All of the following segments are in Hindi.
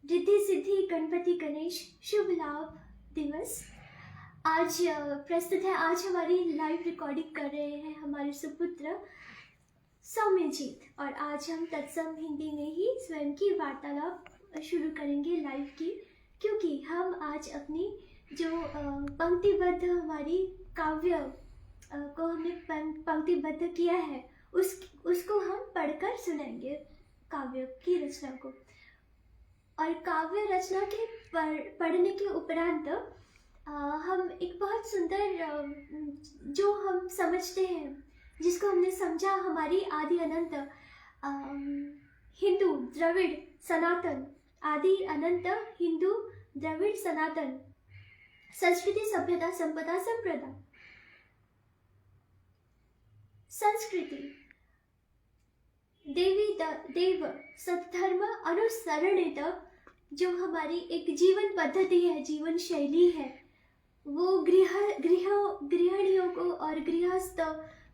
रिद्धि सिद्धि गणपति गणेश शुभ लाभ दिवस। आज प्रस्तुत है, आज हमारी लाइव रिकॉर्डिंग कर रहे हैं हमारे सुपुत्र सौम्यजीत, और आज हम तत्सम हिंदी में ही स्वयं की वार्तालाप शुरू करेंगे लाइव की, क्योंकि हम आज अपनी जो पंक्तिबद्ध हमारी काव्य को हमने पंक्तिबद्ध किया है उसको हम पढ़कर सुनाएंगे काव्य की रचना को। और काव्य रचना के पढ़ने के उपरांत हम एक बहुत सुंदर जो हम समझते हैं, जिसको हमने समझा हमारी आदि अनंत हिंदू द्रविड़ सनातन, आदि अनंत हिंदू द्रविड़ सनातन संस्कृति सभ्यता संपदा संप्रदा संस्कृति देवी देव सद्धर्म अनुसरणित जो हमारी एक जीवन पद्धति है, जीवन शैली है, वो गृहिणियों को और गृहस्थ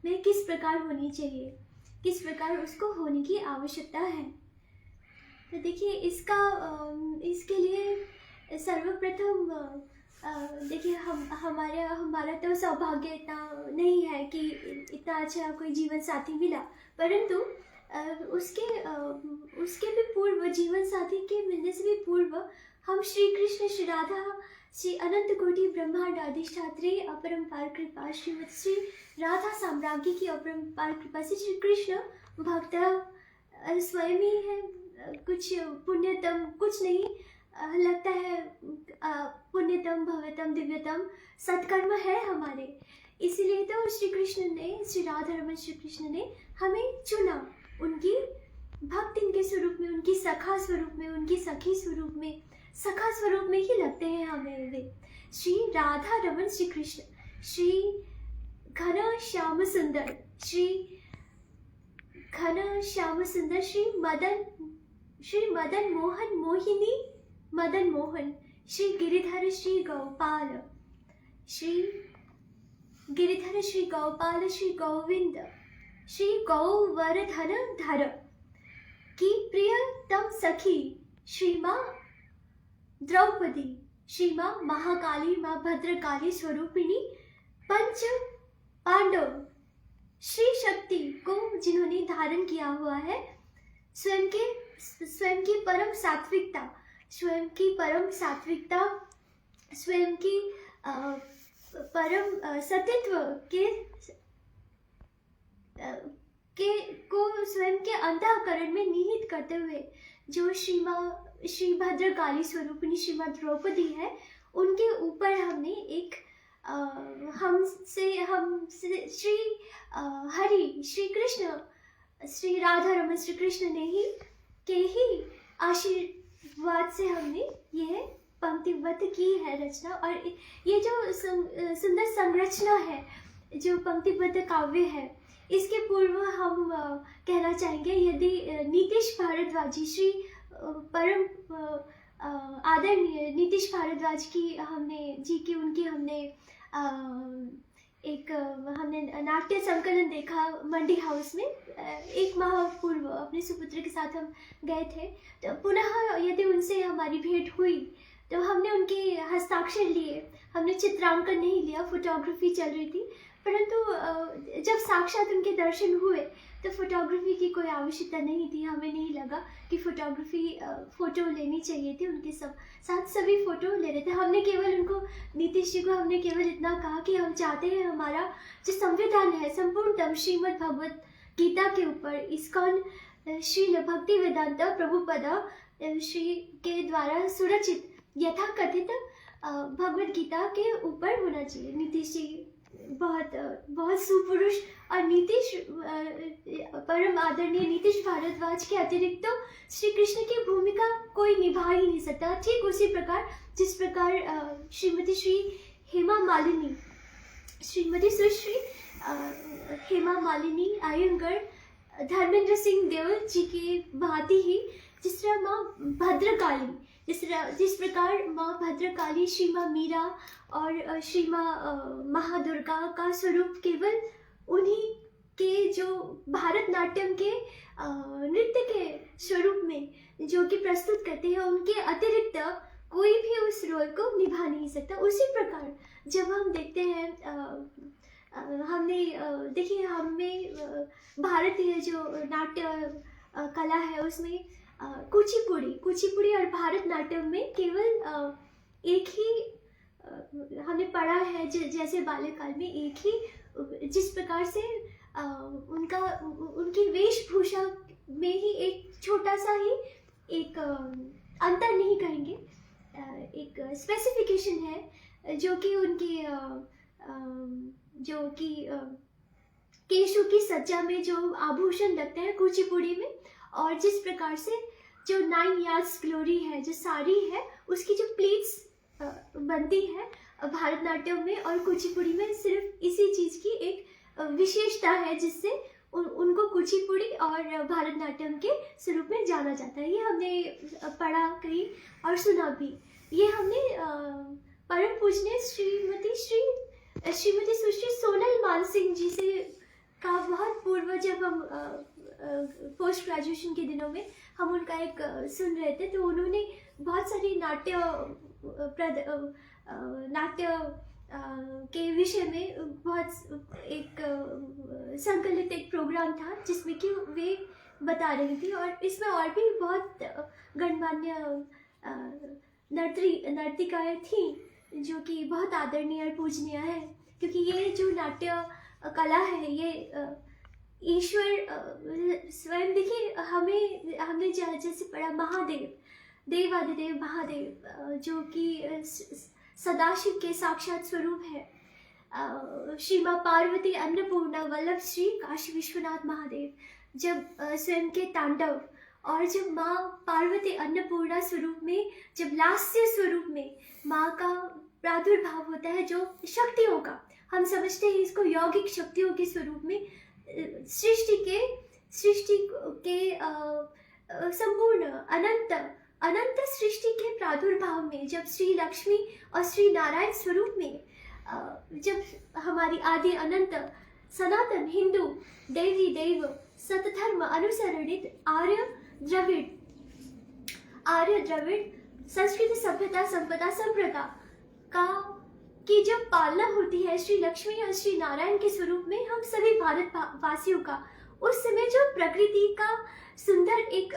में किस प्रकार होनी चाहिए, किस प्रकार उसको होने की आवश्यकता है। तो देखिए इसके लिए सर्वप्रथम देखिए हमारा तो सौभाग्य इतना नहीं है कि इतना अच्छा कोई जीवन साथी मिला, परंतु उसके भी पूर्व, जीवन साथी के मिलने से भी पूर्व, हम श्री कृष्ण, श्री राधा, श्री अनंत कोटि ब्रह्मांड अधिष्ठात्री अपरंपार कृपा श्रीमती श्री राधा साम्राज्ञी की अपरंपार कृपा से श्री कृष्ण भक्त स्वयं ही है। कुछ पुण्यतम कुछ नहीं लगता है, पुण्यतम भव्यतम दिव्यतम सत्कर्म है हमारे। इसीलिए तो श्री कृष्ण ने, श्री राधा रमन श्री कृष्ण ने हमें चुना, उनकी भक्ति के स्वरूप में, उनकी सखा स्वरूप में, उनकी सखी स्वरूप में, सखा स्वरूप में ही लगते हैं हमें वे। श्री राधा रमन श्री कृष्ण, श्री घन श्याम सुंदर, श्री घन श्याम सुंदर, श्री मदन मोहन मोहिनी मदन मोहन, श्री गिरिधर श्री गौपाल, श्री गिरिधर श्री गौपाल, श्री गोविंद, श्री गौवर्धन धर की प्रियतम सखी श्री माँ द्रौपदी, श्री माँ महाकाली, माँ भद्रकाली स्वरूपिणी, पंच पांडव, श्री शक्ति को जिन्होंने धारण किया हुआ है, स्वयं की परम सात्विकता, स्वयं की परम सात्विकता, स्वयं की परम सतीत्व को स्वयं के अंतःकरण में निहित करते हुए जो श्री भद्रकाली स्वरूपिणी श्रीमद द्रौपदी है, उनके ऊपर हमने एक हमसे श्री हरि श्री कृष्ण, श्री राधा रमन श्री कृष्ण ने ही आशीर्वाद से हमने यह पंक्तिबद्ध की है रचना। और ये जो सुंदर संरचना है, जो पंक्तिबद्ध काव्य है, इसके पूर्व हम कहना चाहेंगे, यदि नीतीश भारद्वाजी, श्री परम आदरणीय नीतीश भारद्वाज की हमने हमने नाट्य संकलन देखा मंडी हाउस में, एक माह पूर्व अपने सुपुत्र के साथ हम गए थे। तो पुनः यदि उनसे हमारी भेंट हुई तो हमने उनके हस्ताक्षर लिए, हमने चित्रांकन नहीं लिया, फोटोग्राफी चल रही थी, परंतु जब साक्षात उनके दर्शन हुए तो फोटोग्राफी की कोई आवश्यकता नहीं थी। हमें नहीं लगा कि फोटो लेनी चाहिए थी, उनके साथ सभी फोटो ले रहे थे। हमने केवल उनको, नीतीश जी को हमने केवल इतना कहा कि हम चाहते हैं हमारा जो संविधान है संपूर्णतम श्रीमद् भगवत गीता के ऊपर इस्कॉन श्रील भक्ति वेदांत प्रभुपदा श्री के द्वारा सुरचित यथाकथित भगवत गीता के ऊपर होना चाहिए। नीतीश जी बहुत सुपुरुष, और नीतीश परम आदरणीय नीतीश भारद्वाज के अतिरिक्त तो श्री कृष्ण की भूमिका कोई निभा ही नहीं सकता। ठीक उसी प्रकार जिस प्रकार श्रीमती श्री हेमा मालिनी अयंगर धर्मेंद्र सिंह देओल जी की भांति ही जिस तरह माँ भद्रकाली, जिस प्रकार माँ भद्रकाली, श्री माँ मीरा और श्री माँ महादुर्गा का स्वरूप केवल उन्हीं के जो भारतनाट्यम के नृत्य के स्वरूप में जो कि प्रस्तुत करते हैं, उनके अतिरिक्त कोई भी उस रोल को निभा नहीं सकता। उसी प्रकार जब हम देखते हैं हमने देखिए हमें भारतीय जो नाट्य कला है उसमें कुचिपुड़ी और भारतनाट्यम में केवल एक ही हमने पढ़ा है, जैसे बाल्यकाल में एक ही, जिस प्रकार से उनकी वेशभूषा में ही एक छोटा सा ही एक अंतर नहीं कहेंगे, एक स्पेसिफिकेशन है जो कि उनकी जो कि केशों की सज्जा में जो आभूषण लगते हैं कुचिपुड़ी में, और जिस प्रकार से जो 9 यार्ड्स ग्लोरी है, जो साड़ी है, उसकी जो प्लीट्स बनती है भारतनाट्यम में और कुचिपुड़ी में, सिर्फ इसी चीज़ की एक विशेषता है जिससे उनको कुचिपुड़ी और भारतनाट्यम के स्वरूप में जाना जाता है। ये हमने पढ़ा कहीं और सुना भी। ये हमने परम पूजनीय श्रीमती सुश्री सोनल मानसिंह जी से का बहुत पूर्व, जब हम पोस्ट ग्रेजुएशन के दिनों में हम उनका एक सुन रहे थे, तो उन्होंने बहुत सारी नाट्य के विषय में बहुत एक संकलित एक प्रोग्राम था जिसमें कि वे बता रही थी, और इसमें और भी बहुत गणमान्य नर्तिकाएं थी जो कि बहुत आदरणीय और पूजनीय है, क्योंकि ये जो नाट्य कला है ये ईश्वर स्वयं, देखिए हमने जैसे पढ़ा देवादिदेव महादेव जो कि सदाशिव के साक्षात स्वरूप है। श्री माँ पार्वती अन्नपूर्णा वल्लभ श्री काशी विश्वनाथ महादेव जब स्वयं के तांडव, और जब माँ पार्वती अन्नपूर्णा स्वरूप में, जब लास्य स्वरूप में माँ का प्रादुर्भाव होता है, जो शक्तियों का, हम समझते हैं इसको यौगिक शक्तियों के स्वरूप में, सृष्टि के संपूर्ण अनंत सृष्टि के प्रादुर्भाव में, जब श्री लक्ष्मी और श्री नारायण स्वरूप में, जब हमारी आदि अनंत सनातन हिंदू देवी देव सतधर्म अनुसरणित आर्य द्रविड़ संस्कृति सभ्यता संपदा संप्रदा का की जब पालना होती है श्री लक्ष्मी और श्री नारायण के स्वरूप में, हम सभी भारत वासियों का उस समय जो प्रकृति का सुंदर एक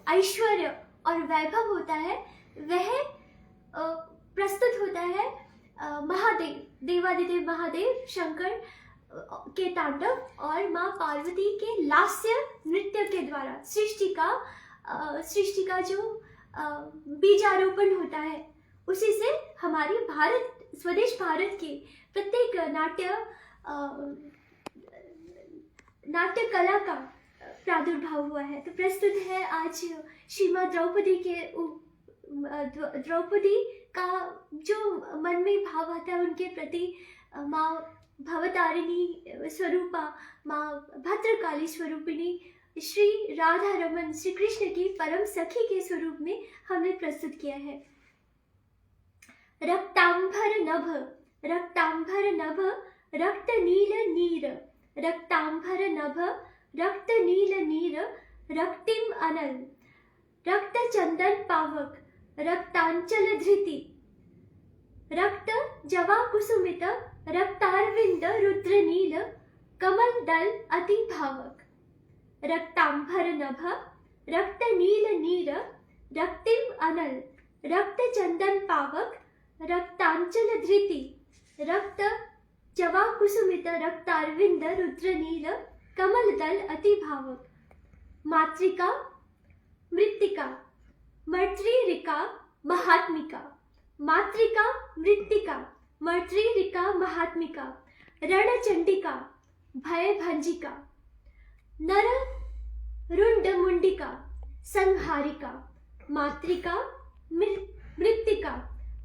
ऐश्वर्य और वैभव होता है, वह प्रस्तुत होता है देवादिदेव महादेव शंकर के तांडव और माँ पार्वती के लास्य नृत्य के द्वारा सृष्टि का जो बीजारोपण होता है, उसी से हमारी स्वदेश भारत के प्रत्येक नाट्य कला का प्रादुर्भाव हुआ है। तो प्रस्तुत है आज श्रीमद् द्रौपदी का जो मन में भाव आता है उनके प्रति, माँ भवतारिणी स्वरूपा, माँ भद्रकाली स्वरूपिणी, श्री राधा रमन श्री कृष्ण की परम सखी के स्वरूप में हमने प्रस्तुत किया है। रक्तांबर नभ रक्त नील नीर, रक्तांबर नभ रक्त नील नीर, रक्तिम अनल, रक्त चंदन पावक, रक्तांचल धृति, रक्त जवा कुसुमित, रक्तारविंद रुद्र नील, कमल दल अति भावक। रक्तांबर नभ रक्त नील नीर, रक्तिम अनल, रक्त चंदन पावक, रक्तांचल धृति, रक्त जवा कुसुमित, रक्तारविंद रुद्र नील, कमल दल अति भावक। मातृका मृत्तिका मर्त्रिका महात्मिका, मातृका मृत्तिका मर्त्रिका महात्मिका, रणचंडिका भय भंजिका, नर रुंड मुंडिका संहारिका। मातृका मृत्तिका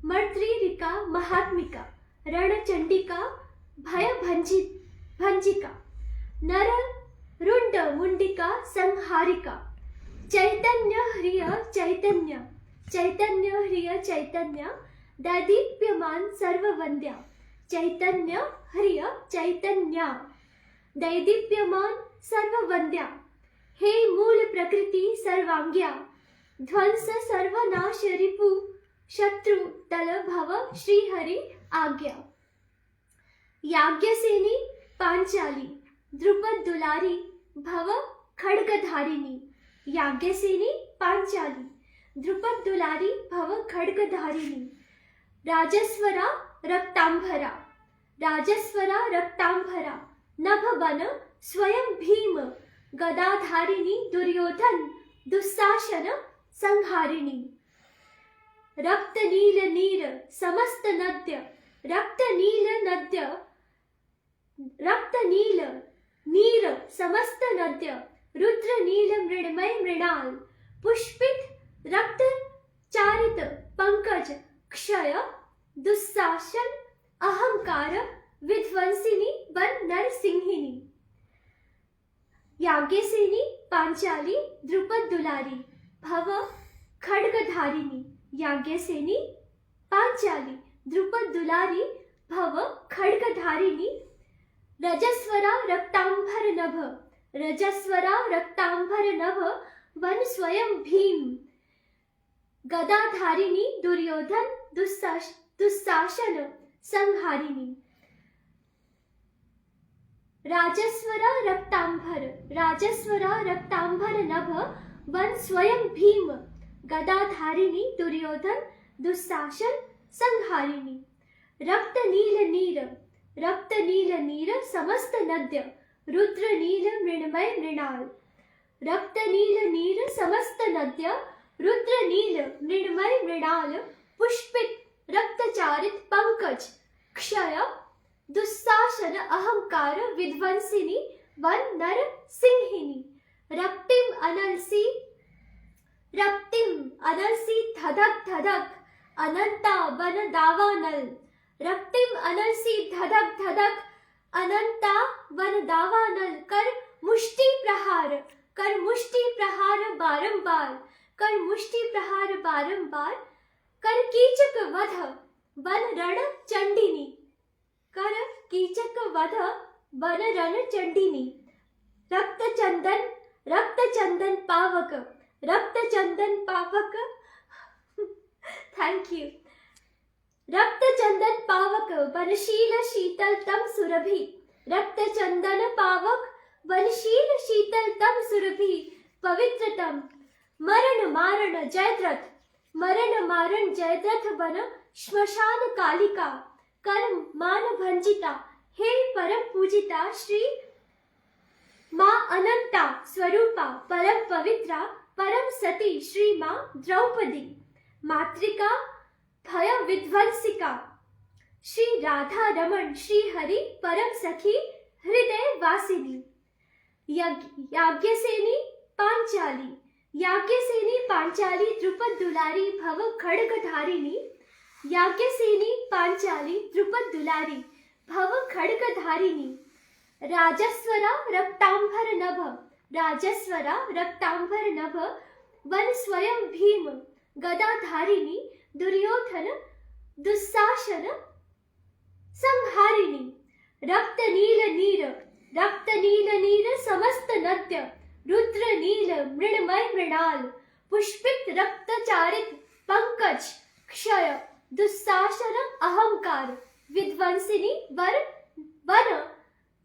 मर्त्रिका महात्मिका, रणचंडिका भय भंजिका, नर रुंड मुंडिका संहारिका। चैतन्य ह्रिय चैतन्य, चैतन्य ह्रिय चैतन्य, दैदीप्यमान सर्ववंद्या, चैतन्य ह्रिय चैतन्य, दैदीप्यमान सर्ववंद्या, हे मूल प्रकृति सर्वांग्या, ध्वंस सर्वनाश रिपु शत्रु तल भव श्री हरि आज्ञा। याज्ञसेनी पांचाली, द्रुपद दुलारी भव खड्गधारिणी। याज्ञसेनी पांचाली, द्रुपद दुलारी भव खड्गधारिणी। राजस्वरा रक्तांभरा, राजस्वरा रक्तांभरा, नभ बन स्वयं भीम, गदाधारिणी दुर्योधन दुस्सासन संहारिणी। रक्त नील नीर समस्त नद्य, रक्त नील नद्य, रक्त नील नीर समस्त नद्य, रुद्र नील मृण्मय मृणाल, पुष्पित रक्त चारित पंकज क्षय दुस्सासन अहंकार विध्वंसिनी वन नरसिंहिनी। याज्ञसेनी पांचाली, द्रुपद दुलारी भव खड्गधारिणी। याज्ञसेनी पांचाली, द्रुपद दुलारी भव खड्गधारिणी। रजस्वरा रक्तांबर नभ, रजस्वरा रक्तांबर नभ, वन स्वयं भीम, गदाधारिणी दुर्योधन दुस्सासन संहारिणी। राजस्वरा रक्तांबर, राजस्वरा रक्तांबर नभ, वन स्वयं भीम, गदाधारिणी दुर्योधन दुस्सासन संहारिणी। रक्त नील नीर, रक्त नील नीर समस्त नद्य, रुद्र नील मृण्मय मृणाल। रक्त नील नीर समस्त नद्य, रुद्र नील मृण्मय मृणाल, पुष्पित रक्तचारित पंकज क्षय दुस्सासन अहंकार विध्वंसिनी वन नर सिंहिनी। रक्तिम अनलसी, रक्तिम अनलसी धधक धधक, अनंता वन दावानल। रक्तिम अनलसी धधक धधक, अनंता वन दावानल। कर मुष्टि प्रहार, कर मुष्टि प्रहार बारंबार, कर मुष्टि प्रहार बारंबार। कर कीचक वध वन रण चंडिनी, कर कीचक वध वन रण चंडिनी। रक्त चंदन, रक्त चंदन पावक, रक्त चंदन पावक थैंक यू। रक्त चंदन पावक वनशील शीतल तम सुरभि, रक्त चंदन पावक वनशील शीतल तम सुरभि पवित्रतम। मरण मारण जयद्रथ, मरण मारण जयद्रथ वन श्मशान कालिका। कर मान भंजिता, हे परम पूजिता श्री मां अनंता स्वरूपा, परम पवित्रा परम सती श्री मां द्रौपदी। मातृका भय विध्वंसिका, श्री राधा रमण श्री हरि परम सखी हृदय वासिनी। याज्ञसेनी पांचाली, याज्ञसेनी पांचाली, द्रुपद दुलारी भव खड्गधारिणी। याज्ञसेनी पांचाली, द्रुपद दुलारी भव खड्गधारिणी। राजस्वरा रक्तांबर नभ, राजस्वरा रक्तांबर नभ, वन स्वयं भीम, गदाधारिणी दुर्योधन दुस्सासन संहारिणी। रक्त नील नीर, रक्त नील नीर समस्त नद्य, रुद्र नील मृण्मय मृणाल। पुष्पित रक्त चारित पंकज क्षय दुस्सासन अहंकार विध्वंसिनी वन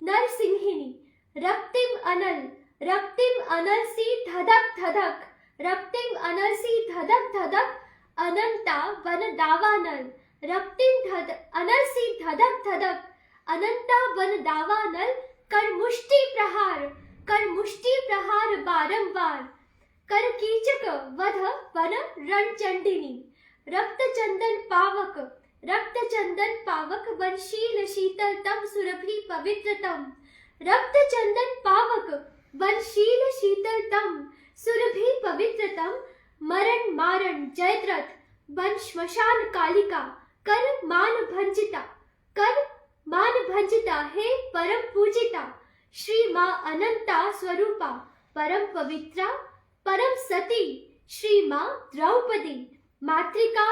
नरसिंहिनी। रक्तिम अनल, रक्तिम अनल सी धधक धधक, रक्तिम अनल सी धधक धधक, अनंता वन दावानल। रक्तिम अनल सी धधक धधक, अनंता वन दावानल। कर मुष्टि प्रहार, कर मुष्टि प्रहार बारंबार। कर कीचक वध वन रणचंडिनी। रक्त चंदन पावक, रक्त चंदन पावक वनशील शीतल तम सुरभि पवित्रतम। रक्त चंदन पावक वनशील शीतल तम सुरभि पवित्रतम। मरण मारण जयद्रथ वन श्मशान कालिका। कर मान भंजिता, कर मान भंजिता, हे परम पूजिता श्री मां अनंता स्वरूपा, परम पवित्रा परम सती श्री मां द्रौपदी। मातृका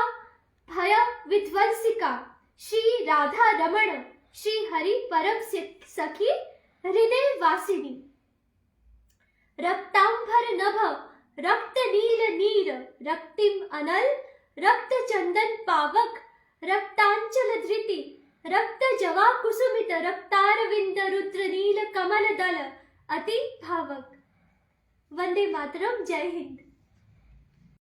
भय विध्वंसिका, श्री राधा रमण श्री हरि परम सखी हृदय वासिनी, रक्तांबर नभ, रक्त नील नीर, रक्तिम अनल, रक्त चंदन पावक, रक्तांचल धृति, रक्त जवा कुसुमित, रक्तारविंद रुद्र नील कमल दल, अति भावक। वंदे मातरम। जय हिंद।